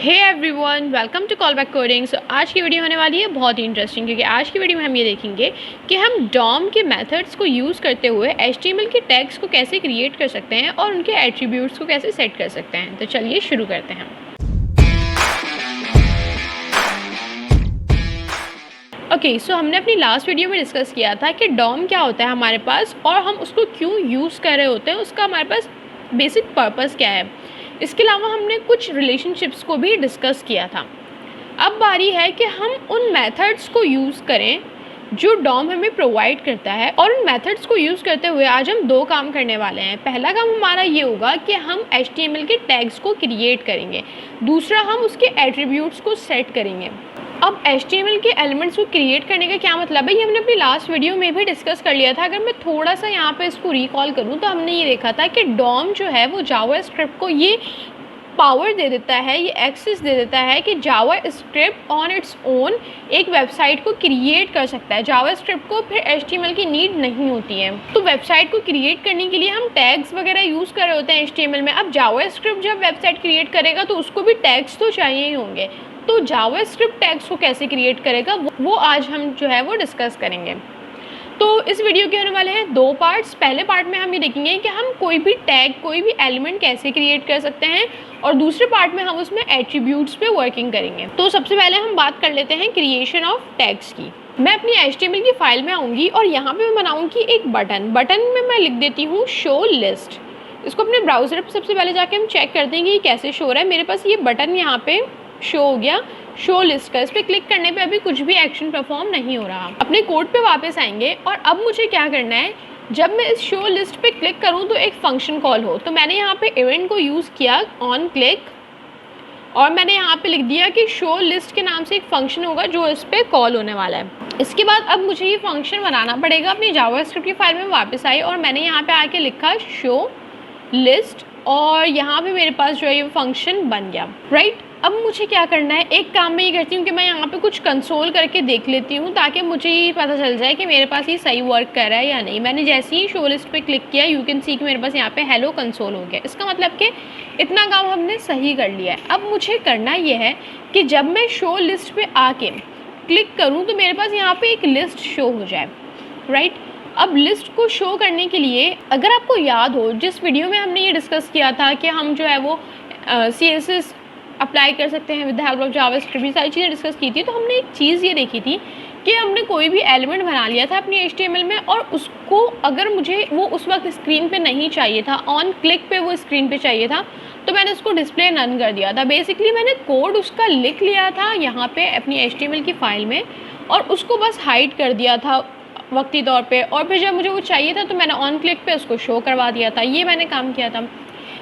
Hey everyone, welcome to call back coding. So आज की video होने वाली है बहुत ही इंटरेस्टिंग, क्योंकि आज की वीडियो में हम ये देखेंगे कि हम डॉम के मेथड्स को यूज़ करते हुए HTML के टैग्स को कैसे क्रिएट कर सकते हैं और उनके एट्रीब्यूट्स को कैसे सेट कर सकते हैं। तो चलिए शुरू करते हैं। ओके, सो हमने अपनी लास्ट वीडियो में डिस्कस किया था कि डॉम क्या होता है हमारे पास और हम उसको क्यों यूज़ कर रहे होते हैं, उसका हमारे पास बेसिक पर्पस क्या है। इसके अलावा हमने कुछ रिलेशनशिप्स को भी डिस्कस किया था। अब बारी है कि हम उन मेथड्स को यूज़ करें जो डॉम हमें प्रोवाइड करता है, और उन मेथड्स को यूज़ करते हुए आज हम दो काम करने वाले हैं। पहला काम हमारा ये होगा कि हम HTML के टैग्स को क्रिएट करेंगे, दूसरा हम उसके एट्रीब्यूट्स को सेट करेंगे। अब HTML के एलिमेंट्स को क्रिएट करने का क्या मतलब है, ये हमने अपनी लास्ट वीडियो में भी डिस्कस कर लिया था। अगर मैं थोड़ा सा यहाँ पे इसको रिकॉल करूँ तो हमने ये देखा था कि डॉम जो है वो जावास्क्रिप्ट को ये पावर दे देता है, ये एक्सेस दे देता है कि जावास्क्रिप्ट ऑन इट्स ओन एक वेबसाइट को क्रिएट कर सकता है। जावास्क्रिप्ट को फिर HTML की नीड नहीं होती है। तो वेबसाइट को क्रिएट करने के लिए हम टैग्स वगैरह यूज़ कर रहे होते हैं HTML में। अब जावास्क्रिप्ट जब वेबसाइट क्रिएट करेगा तो उसको भी टैग्स तो चाहिए ही होंगे। तो जावास्क्रिप्ट टैग्स को कैसे क्रिएट करेगा वो आज हम जो है वो डिस्कस करेंगे। तो इस वीडियो के होने वाले हैं दो पार्ट्स। पहले पार्ट में हम ये देखेंगे कि हम कोई भी टैग, कोई भी एलिमेंट कैसे क्रिएट कर सकते हैं, और दूसरे पार्ट में हम उसमें एट्रीब्यूट्स पे वर्किंग करेंगे। तो सबसे पहले हम बात कर लेते हैं क्रिएशन ऑफ टैग्स की। मैं अपनी HTML की फाइल में आऊँगी और यहाँ पे मैं बनाऊँगी एक बटन में मैं लिख देती हूँ शो लिस्ट। इसको अपने ब्राउज़र पर सबसे पहले जाके हम चेक करते हैं कि ये कैसे शो हो रहा है। मेरे पास ये बटन यहाँ पे शो हो गया, शो लिस्ट का। इस पर क्लिक करने पे अभी कुछ भी एक्शन परफॉर्म नहीं हो रहा। अपने कोड पे वापस आएंगे और अब मुझे क्या करना है, जब मैं इस शो लिस्ट पे क्लिक करूं तो एक फंक्शन कॉल हो। तो मैंने यहाँ पे इवेंट को यूज़ किया ऑन क्लिक, और मैंने यहाँ पे लिख दिया कि शो लिस्ट के नाम से एक फंक्शन होगा जो इस पर कॉल होने वाला है। इसके बाद अब मुझे ये फंक्शन बनाना पड़ेगा। अपनी जावास्क्रिप्ट की फाइल में वापस आई और मैंने यहाँ पे आके लिखा शो लिस्ट, और यहाँ पे मेरे पास जो है ये फंक्शन बन गया। राइट, अब मुझे क्या करना है, एक काम मैं ये करती हूँ कि मैं यहाँ पे कुछ कंसोल करके देख लेती हूँ ताकि मुझे ये पता चल जाए कि मेरे पास ये सही वर्क कर रहा है या नहीं। मैंने जैसे ही शो लिस्ट पे क्लिक किया, यू कैन सी कि मेरे पास यहाँ पे हेलो कंसोल हो गया। इसका मतलब कि इतना काम हमने सही कर लिया है। अब मुझे करना ये है कि जब मैं शो लिस्ट पे आके क्लिक करूँ तो मेरे पास यहाँ पे एक लिस्ट शो हो जाए। राइट, अब लिस्ट को शो करने के लिए, अगर आपको याद हो जिस वीडियो में हमने ये डिस्कस किया था कि हम जो है वो CSS अप्लाई कर सकते हैं with the help of JavaScript, ये सारी चीज़ें डिस्कस की थी। तो हमने एक चीज़ ये देखी थी कि हमने कोई भी एलिमेंट बना लिया था अपनी HTML में, और उसको अगर मुझे वो उस वक्त स्क्रीन पे नहीं चाहिए था, ऑन क्लिक पे वो स्क्रीन पे चाहिए था, तो मैंने उसको डिस्प्ले नन कर दिया था। बेसिकली मैंने कोड उसका लिख लिया था यहाँ पे अपनी HTML की फाइल में, और उसको बस हाइड कर दिया था वक्ती तौर पे, और फिर जब मुझे वो चाहिए था तो मैंने ऑन क्लिक पे उसको शो करवा दिया था। ये मैंने काम किया था।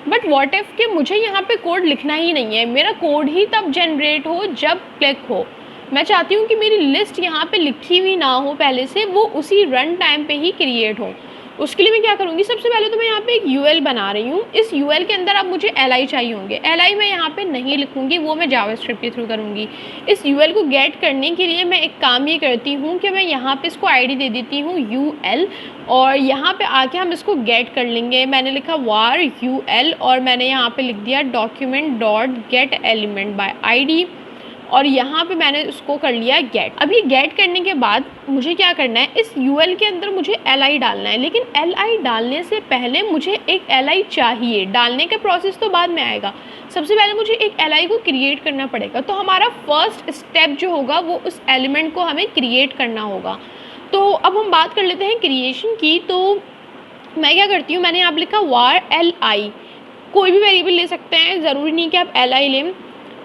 बट व्हाट इफ कि मुझे यहाँ पे कोड लिखना ही नहीं है, मेरा कोड ही तब जनरेट हो जब क्लिक हो। मैं चाहती हूँ कि मेरी लिस्ट यहाँ पे लिखी हुई ना हो पहले से, वो उसी रन टाइम पे ही क्रिएट हो। उसके लिए मैं क्या करूँगी, सबसे पहले तो मैं यहाँ पे एक UL बना रही हूँ। इस UL के अंदर अब मुझे LI चाहिए होंगे। LI मैं यहाँ पे नहीं लिखूँगी, वो मैं जावास्क्रिप्ट के थ्रू करूँगी। इस UL को गेट करने के लिए मैं एक काम ये करती हूँ कि मैं यहाँ पे इसको ID दे देती हूँ UL, और यहाँ पे आके हम इसको गेट कर लेंगे। मैंने लिखा var UL, और मैंने यहाँ पे लिख दिया document dot gate element by ID, और यहाँ पे मैंने उसको कर लिया गेट। अब ये गेट करने के बाद मुझे क्या करना है, इस UL के अंदर मुझे LI डालना है, लेकिन LI डालने से पहले मुझे एक LI चाहिए। डालने का प्रोसेस तो बाद में आएगा, सबसे पहले मुझे एक LI को क्रिएट करना पड़ेगा। तो हमारा फर्स्ट स्टेप जो होगा वो उस एलिमेंट को हमें क्रिएट करना होगा। तो अब हम बात कर लेते हैं क्रिएशन की। तो मैं क्या करती हूँ, मैंने यहाँ लिखा var LI, कोई भी वेरिएबल ले सकते हैं, ज़रूरी नहीं कि आप LI लें।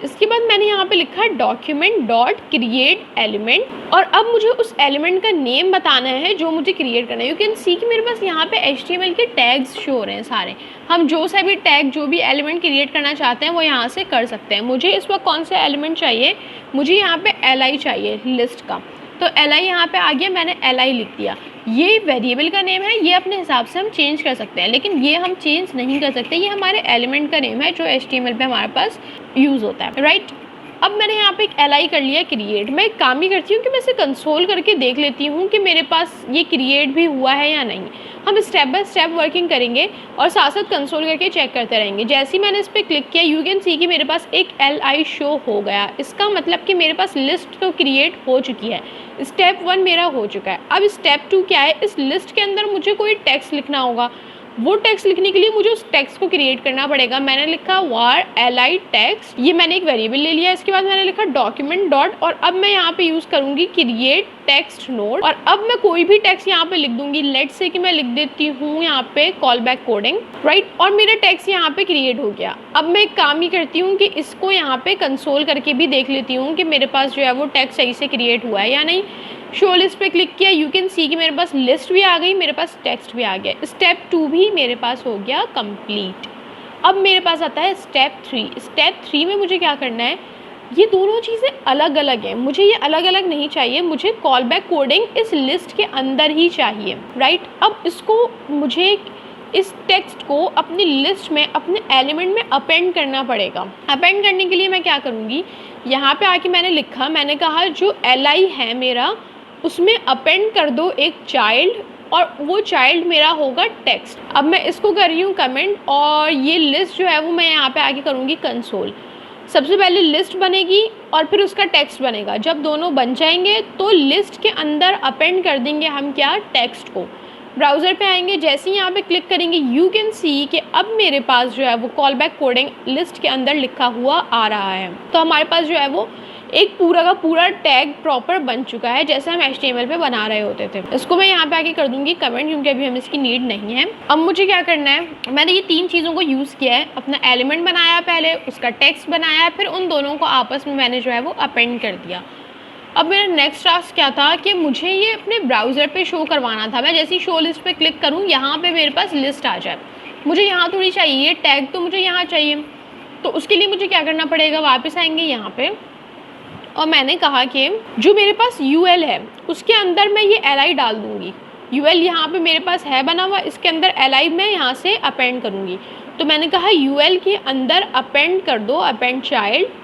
इसके बाद मैंने यहाँ पे लिखा डॉक्यूमेंट डॉट क्रिएट एलिमेंट, और अब मुझे उस एलिमेंट का नेम बताना है जो मुझे क्रिएट करना है। यू कैन सी कि मेरे पास यहाँ पे HTML के टैग्स शो हो रहे हैं सारे। हम जो सा भी टैग, जो भी एलिमेंट क्रिएट करना चाहते हैं वो यहाँ से कर सकते हैं। मुझे इस वक्त कौन सा एलिमेंट चाहिए, मुझे यहाँ पे LI चाहिए लिस्ट का। तो LI यहाँ पे आ गया, मैंने LI लिख दिया। ये वेरिएबल का नेम है, ये अपने हिसाब से हम चेंज कर सकते हैं, लेकिन ये हम चेंज नहीं कर सकते। ये हमारे एलिमेंट का नेम है जो HTML पे हमारे पास यूज़ होता है। राइट, अब मैंने यहाँ पे एक li कर लिया क्रिएट। मैं एक काम ही करती हूँ कि मैं इसे कंसोल करके देख लेती हूँ कि मेरे पास ये क्रिएट भी हुआ है या नहीं। हम स्टेप बाय स्टेप वर्किंग करेंगे और साथ साथ कंसोल करके चेक करते रहेंगे। जैसे ही मैंने इस पर क्लिक किया यू कैन सी कि मेरे पास एक li शो हो गया। इसका मतलब कि मेरे पास लिस्ट तो क्रिएट हो चुकी है। स्टेप 1 मेरा हो चुका है। अब स्टेप 2 क्या है, इस लिस्ट के अंदर मुझे कोई टेक्स्ट लिखना होगा। वो टेक्स्ट लिखने के लिए मुझे उस टेक्स्ट को क्रिएट करना पड़ेगा। मैंने लिखा var li text, ये मैंने एक वेरिएबल ले लिया। इसके बाद मैंने लिखा डॉक्यूमेंट डॉट, और अब मैं यहाँ पे यूज़ करूँगी क्रिएट टेक्स्ट नोड, और अब मैं कोई भी टेक्स्ट यहाँ पे लिख दूंगी। लेट्स से कि मैं लिख देती हूँ यहाँ पे कॉल बैक कोडिंग, राइट, और मेरा टेक्स्ट यहाँ पे क्रिएट हो गया। अब मैं एक काम ही करती हूँ कि इसको यहाँ पे कंसोल करके भी देख लेती हूँ कि मेरे पास जो है वो टेक्स्ट सही से क्रिएट हुआ है या नहीं। शो लिस्ट पे क्लिक किया, यू कैन सी कि मेरे पास लिस्ट भी आ गई, मेरे पास टेक्स्ट भी आ गया। स्टेप 2 भी मेरे पास हो गया कंप्लीट। अब मेरे पास आता है स्टेप 3। स्टेप 3 में मुझे क्या करना है, ये दोनों चीज़ें अलग अलग हैं, मुझे ये अलग अलग नहीं चाहिए। मुझे कॉल बैक कोडिंग इस लिस्ट के अंदर ही चाहिए, राइट। अब इसको मुझे इस टेक्स्ट को अपनी लिस्ट में अपने एलिमेंट में अपेंड करना पड़ेगा। अपेंड करने के लिए मैं क्या करूँगी, यहाँ पे आके मैंने कहा जो li है मेरा, उसमें अपेंड कर दो एक चाइल्ड, और वो चाइल्ड मेरा होगा टेक्स्ट। अब मैं इसको कर रही हूँ कमेंट, और ये लिस्ट जो है वो मैं यहाँ पे आके करूँगी कंसोल। सबसे पहले लिस्ट बनेगी और फिर उसका टेक्स्ट बनेगा। जब दोनों बन जाएंगे तो लिस्ट के अंदर अपेंड कर देंगे हम क्या, टेक्स्ट को। ब्राउज़र पे आएंगे, जैसे ही यहाँ पे क्लिक करेंगे यू कैन सी कि अब मेरे पास जो है वो कॉल बैक कोडिंग लिस्ट के अंदर लिखा हुआ आ रहा है। तो हमारे पास जो है वो एक पूरा का पूरा टैग प्रॉपर बन चुका है, जैसे हम HTML पे बना रहे होते थे। इसको मैं यहाँ पे आके कर दूंगी कमेंट, क्योंकि अभी हमें इसकी नीड नहीं है। अब मुझे क्या करना है, मैंने ये 3 चीज़ों को यूज़ किया है। अपना एलिमेंट बनाया पहले, उसका टेक्स्ट बनाया, फिर उन दोनों को आपस में मैंने जो है वो अपेंड कर दिया। अब मेरा नेक्स्ट टास्क क्या था कि मुझे ये अपने ब्राउज़र पे शो करवाना था। मैं जैसे ही शो लिस्ट पे क्लिक करूँ, यहाँ पे मेरे पास लिस्ट आ जाए। मुझे यहाँ थोड़ी चाहिए, टैग तो मुझे यहाँ चाहिए। तो उसके लिए मुझे क्या करना पड़ेगा, वापस आएंगे यहाँ पे, और मैंने कहा कि जो मेरे पास UL है उसके अंदर मैं ये li डाल दूँगी। UL यहाँ पे मेरे पास है बना हुआ, इसके अंदर li मैं यहाँ से अपेंड करूँगी। तो मैंने कहा UL के अंदर अपेंड कर दो, अपेंड चाइल्ड।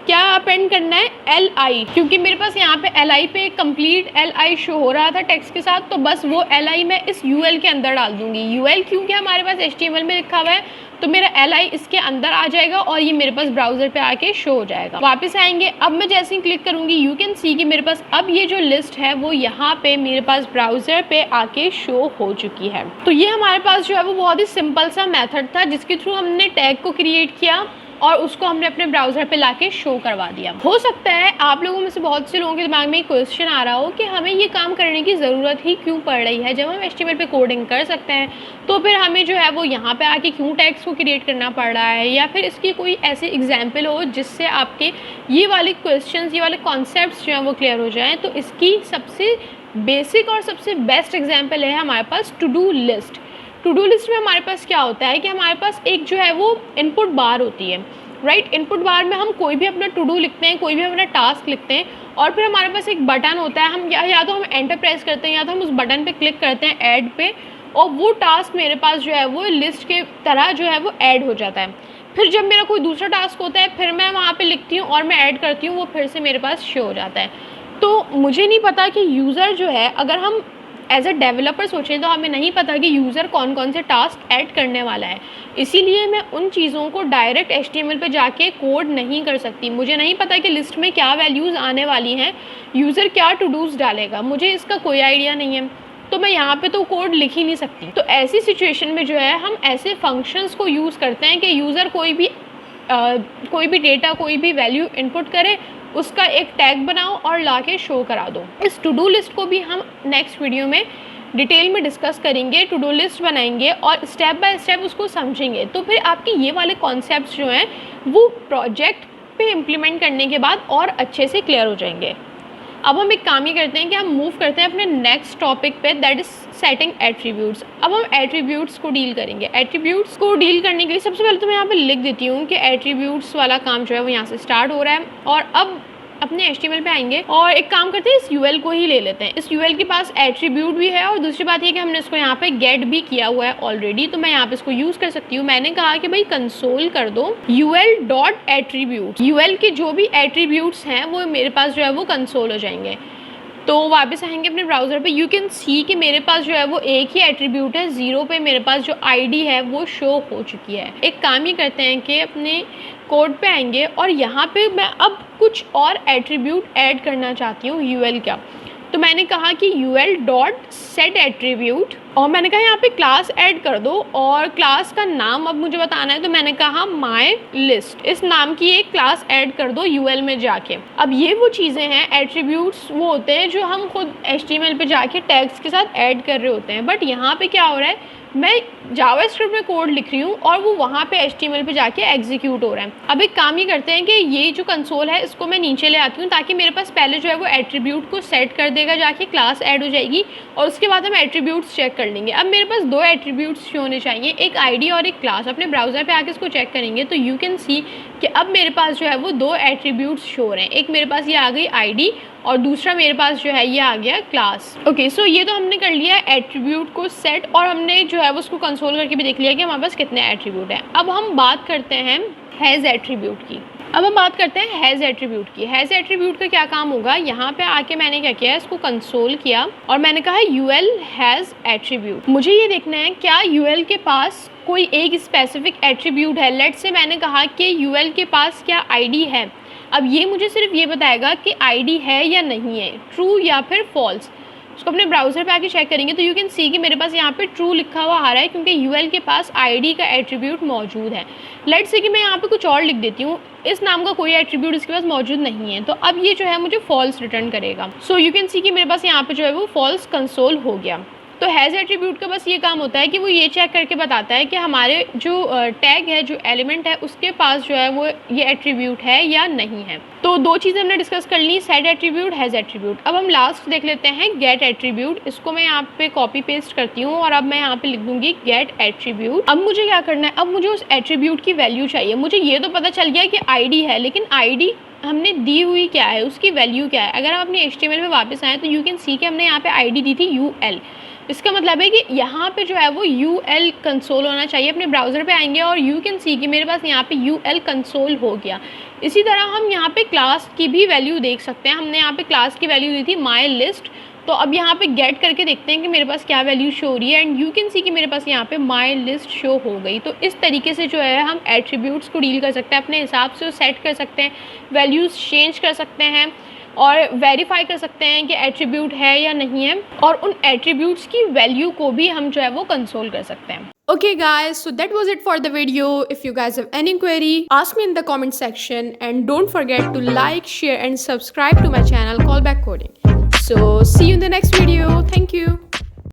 क्या अपेंड करना है, li, क्योंकि मेरे पास यहाँ पे li पे कंप्लीट li शो हो रहा था टेक्स्ट के साथ, तो बस वो li मैं इस UL के अंदर डाल दूँगी। UL क्योंकि हमारे पास HTML में लिखा हुआ है, तो मेरा li इसके अंदर आ जाएगा और ये मेरे पास ब्राउज़र पे आके शो हो जाएगा। वापस आएंगे, अब मैं जैसे ही क्लिक करूँगी यू कैन सी कि मेरे पास अब ये जो लिस्ट है वो यहाँ पे मेरे पास ब्राउज़र पे आके शो हो चुकी है। तो ये हमारे पास जो है वो बहुत ही सिंपल सा मेथड था, जिसके थ्रू हमने टैग को क्रिएट किया और उसको हमने अपने ब्राउज़र पे लाके शो करवा दिया। हो सकता है आप लोगों में से बहुत से लोगों के दिमाग में एक क्वेश्चन आ रहा हो कि हमें ये काम करने की ज़रूरत ही क्यों पड़ रही है, जब हम HTML पे कोडिंग कर सकते हैं तो फिर हमें जो है वो यहाँ पे आके क्यों टैग्स को क्रिएट करना पड़ रहा है। या फिर इसकी कोई ऐसी एग्जाम्पल हो जिससे आपके ये वाले क्वेश्चन, ये वाले कॉन्सेप्ट जो हैं वो क्लियर हो जाएँ। तो इसकी सबसे बेसिक और सबसे बेस्ट एग्जाम्पल है हमारे पास to do list. To do list में हमारे पास क्या होता है कि हमारे पास एक जो है वो इनपुट बार होती है, राइट। इनपुट बार में हम कोई भी अपना टू डू लिखते हैं, कोई भी अपना टास्क लिखते हैं, और फिर हमारे पास एक बटन होता है। हम या तो हम एंटर प्रेस करते हैं या तो हम उस बटन पे क्लिक करते हैं ऐड पे, और वो टास्क मेरे पास जो है वो लिस्ट के तरह जो है वो ऐड हो जाता है। फिर जब मेरा कोई दूसरा टास्क होता है फिर मैं वहाँ पर लिखती हूँ और मैं ऐड करती हूँ, वो फिर से मेरे पास शो हो जाता है। तो मुझे नहीं पता कि यूज़र जो है, अगर हम एज ए डेवलपर सोचें तो हमें नहीं पता कि यूज़र कौन कौन से टास्क ऐड करने वाला है। इसीलिए मैं उन चीज़ों को डायरेक्ट HTML पे जाके कोड नहीं कर सकती। मुझे नहीं पता कि लिस्ट में क्या वैल्यूज़ आने वाली हैं, यूज़र क्या टू डूज़ डालेगा, मुझे इसका कोई आइडिया नहीं है, तो मैं यहाँ पे तो कोड लिख ही नहीं सकती। तो ऐसी सिचुएशन में जो है हम ऐसे फंक्शंस को यूज़ करते हैं कि यूज़र कोई भी डेटा, कोई भी वैल्यू इनपुट करे, उसका एक टैग बनाओ और लाके शो करा दो। इस टू डू लिस्ट को भी हम नेक्स्ट वीडियो में डिटेल में डिस्कस करेंगे, टू डू लिस्ट बनाएंगे और स्टेप बाय स्टेप उसको समझेंगे। तो फिर आपके ये वाले कॉन्सेप्ट्स जो हैं वो प्रोजेक्ट पे इम्प्लीमेंट करने के बाद और अच्छे से क्लियर हो जाएंगे। अब हम एक काम ही करते हैं कि हम मूव करते हैं अपने नेक्स्ट टॉपिक पे, दैट इज सेटिंग एट्रीब्यूट्स। अब हम एट्रीब्यूट्स को डील करेंगे। एट्रीब्यूट्स को डील करने के लिए सबसे पहले तो मैं यहाँ पे लिख देती हूँ कि एट्रीब्यूट्स वाला काम जो है वो यहाँ से स्टार्ट हो रहा है। और अब अपने HTML पे आएंगे और एक काम करते हैं, इस UL को ही ले लेते हैं। इस UL के पास एट्रीब्यूट भी है और दूसरी बात ये कि हमने इसको यहाँ पे गेट भी किया हुआ है ऑलरेडी, तो मैं यहाँ पे इसको यूज़ कर सकती हूँ। मैंने कहा कि भाई कंसोल कर दो UL डॉट एट्रीब्यूट, UL के जो भी एट्रीब्यूट्स हैं वो मेरे पास जो है वो कंसोल हो जाएंगे। तो वापस आएंगे अपने ब्राउज़र पे, यू कैन सी कि मेरे पास जो है वो एक ही एट्रीब्यूट है, 0 पे मेरे पास जो ID है वो शो हो चुकी है। एक काम ये करते हैं कि अपने कोड पे आएंगे और यहाँ पे मैं अब कुछ और एट्रीब्यूट ऐड करना चाहती हूँ UL का। तो मैंने कहा कि UL डॉट सेट एट्रीब्यूट और मैंने कहा यहाँ पे क्लास ऐड कर दो और क्लास का नाम अब मुझे बताना है, तो मैंने कहा माई लिस्ट, इस नाम की एक क्लास ऐड कर दो UL में जाके। अब ये वो चीज़ें हैं, एट्रीब्यूट्स वो होते हैं जो हम खुद HTML पे जाके टैग्स के साथ ऐड कर रहे होते हैं, बट यहाँ पे क्या हो रहा है, मैं जावास्क्रिप्ट में कोड लिख रही हूँ और वो वहाँ पे HTML पे जाके एग्जीक्यूट हो रहा है। अब एक काम ये करते हैं कि ये जो कंसोल है इसको मैं नीचे ले आती हूँ ताकि मेरे पास पहले जो है वो एट्रीब्यूट को सेट कर देगा जाके, क्लास ऐड हो जाएगी और उसके बाद हम एट्रीब्यूट्स चेक कर लेंगे। अब मेरे पास 2 एट्रीब्यूट्स शो होने चाहिए, एक ID और एक क्लास। अपने ब्राउज़र पे आके इसको चेक करेंगे तो यू कैन सी कि अब मेरे पास जो है वो 2 एट्रीब्यूट्स शो हो रहे हैं। एक मेरे पास ये आ गई ID और दूसरा मेरे पास जो है ये आ गया क्लास। ओके, सो ये तो हमने कर लिया एट्रीब्यूट को सेट और हमने जो है वो उसको कंसोल करके भी देख लिया कि हमारे पास कितने एट्रीब्यूट हैं। अब हम बात करते हैं हैज़ एट्रीब्यूट की। हैज़ एट्रीब्यूट का क्या काम होगा, यहाँ पे आके मैंने क्या किया है, इसको कंसोल किया और मैंने कहा UL हैज़ एट्रीब्यूट। मुझे ये देखना है क्या UL के पास कोई एक स्पेसिफिक एट्रीब्यूट है। लेट्स से मैंने कहा कि UL के पास क्या ID है। अब ये मुझे सिर्फ ये बताएगा कि ID है या नहीं है, ट्रू या फिर फॉल्स। उसको अपने ब्राउज़र पे आके चेक करेंगे तो यू कैन सी कि मेरे पास यहाँ पे ट्रू लिखा हुआ आ रहा है क्योंकि UL के पास ID का एट्रीब्यूट मौजूद है। लेट्स से कि मैं यहाँ पे कुछ और लिख देती हूँ, इस नाम का कोई एट्रीब्यूट इसके पास मौजूद नहीं है, तो अब ये जो है मुझे फॉल्स रिटर्न करेगा। सो यू कैन सी कि मेरे पास यहाँ पे जो है वो फॉल्स कंसोल हो गया। तो हैज़ एट्रीब्यूट का बस ये काम होता है कि वो ये चेक करके बताता है कि हमारे जो टैग है, जो एलिमेंट है, उसके पास जो है वो ये एट्रीब्यूट है या नहीं है। तो 2 चीज़ें हमने डिस्कस कर ली, सेट एट्रीब्यूट, हैज़ एट्रीब्यूट। अब हम लास्ट देख लेते हैं गेट एट्रीब्यूट। इसको मैं यहाँ पे कॉपी पेस्ट करती हूँ और अब मैं यहाँ पे लिख दूँगी गेट एट्रीब्यूट। अब मुझे क्या करना है, अब मुझे उस एट्रीब्यूट की वैल्यू चाहिए। मुझे ये तो पता चल गया कि ID है, लेकिन ID हमने दी हुई क्या है, उसकी वैल्यू क्या है। अगर हम अपने HTML में वापस आएँ तो यू कैन सी कि हमने यहाँ पे ID दी थी UL। इसका मतलब है कि यहाँ पे जो है वो UL कंसोल होना चाहिए। अपने ब्राउज़र पे आएंगे और यू कैन सी कि मेरे पास यहाँ पे UL कंसोल हो गया। इसी तरह हम यहाँ पे क्लास की भी वैल्यू देख सकते हैं। हमने यहाँ पे क्लास की वैल्यू दी थी माई लिस्ट, तो अब यहाँ पे गेट करके देखते हैं कि मेरे पास क्या वैल्यू शो हो रही है एंड यू कैन सी कि मेरे पास यहाँ पे माई लिस्ट शो हो गई। तो इस तरीके से जो है हम एट्रीब्यूट्स को डील कर सकते हैं, अपने हिसाब से सेट कर सकते हैं, वैल्यूज़ चेंज कर सकते हैं और वेरीफाई कर सकते हैं कि एट्रीब्यूट है या नहीं है, और उन एट्रीब्यूट्स की वैल्यू को भी हम जो है वो कंसोल कर सकते हैं। Okay guys, so that was it for the video. If you guys have any query, ask me in the comment section and don't forget to like, share and subscribe to my channel Callback Coding. So see you in the next video. Thank you.